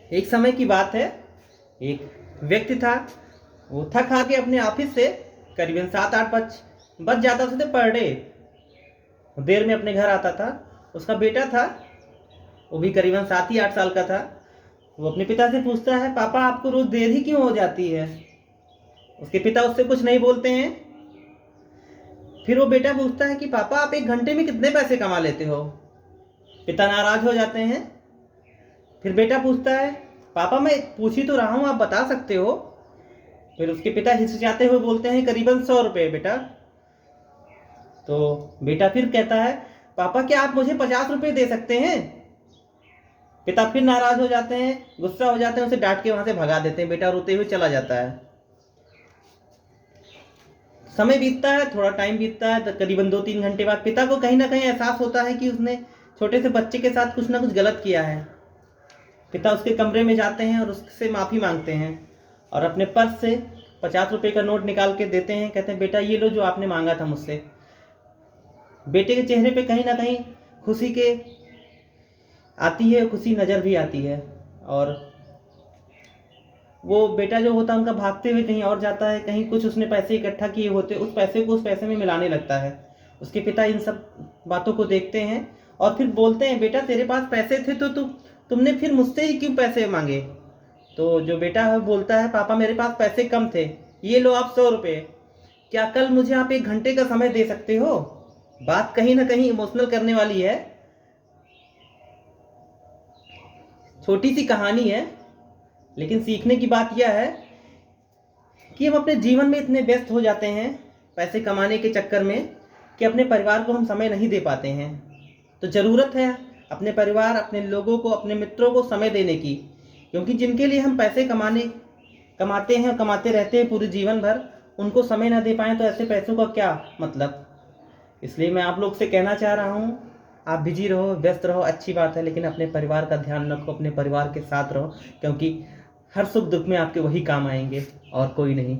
एक समय की बात है, एक व्यक्ति था। वो थक हार के अपने ऑफिस से करीबन 7-8 बज जाता था पर डे, देर में अपने घर आता था। उसका बेटा था, वो भी करीबन 7 ही 8 साल का था। वो अपने पिता से पूछता है, पापा आपको रोज देर ही क्यों हो जाती है? उसके पिता उससे कुछ नहीं बोलते हैं। फिर वो बेटा पूछता है कि पापा आप 1 घंटे में कितने पैसे कमा लेते हो? पिता नाराज हो जाते हैं। फिर बेटा पूछता है, पापा मैं पूछ ही तो रहा हूँ, आप बता सकते हो? फिर उसके पिता हिचकिचाते हुए बोलते हैं, करीबन 100 रुपये बेटा। तो बेटा फिर कहता है, पापा क्या आप मुझे 50 रुपये दे सकते हैं? पिता फिर नाराज हो जाते हैं, गुस्सा हो जाते हैं, उसे डांट के वहां से भगा देते हैं। बेटा रोते हुए चला जाता है। समय बीतता है, थोड़ा टाइम बीतता है, तो करीबन 2-3 घंटे बाद पिता को कहीं ना कहीं एहसास होता है कि उसने छोटे से बच्चे के साथ कुछ ना कुछ गलत किया है। पिता उसके कमरे में जाते हैं और उससे माफ़ी मांगते हैं और अपने पर्स से 50 रुपये का नोट निकाल के देते हैं। कहते हैं, बेटा ये लो जो आपने मांगा था मुझसे। बेटे के चेहरे पे कहीं ना कहीं खुशी के आती है, खुशी नज़र भी आती है। और वो बेटा जो होता है उनका भागते हुए कहीं और जाता है। कहीं कुछ उसने पैसे इकट्ठा किए होते, उस पैसे को उस पैसे में मिलाने लगता है। उसके पिता इन सब बातों को देखते हैं और फिर बोलते हैं, बेटा तेरे पास पैसे थे तो तुमने फिर मुझसे ही क्यों पैसे मांगे? तो जो बेटा है बोलता है, पापा मेरे पास पैसे कम थे, ये लो आप 100 रुपये। क्या कल मुझे आप 1 घंटे का समय दे सकते हो? बात कहीं ना कहीं इमोशनल करने वाली है। छोटी सी कहानी है, लेकिन सीखने की बात यह है कि हम अपने जीवन में इतने व्यस्त हो जाते हैं पैसे कमाने के चक्कर में कि अपने परिवार को हम समय नहीं दे पाते हैं। तो ज़रूरत है अपने परिवार, अपने लोगों को, अपने मित्रों को समय देने की, क्योंकि जिनके लिए हम पैसे कमाते हैं, कमाते रहते हैं पूरे जीवन भर, उनको समय ना दे पाएँ तो ऐसे पैसों का क्या मतलब? इसलिए मैं आप लोग से कहना चाह रहा हूँ, आप बिजी रहो, व्यस्त रहो, अच्छी बात है, लेकिन अपने परिवार का ध्यान रखो, अपने परिवार के साथ रहो, क्योंकि हर सुख दुख में आपके वही काम आएंगे और कोई नहीं।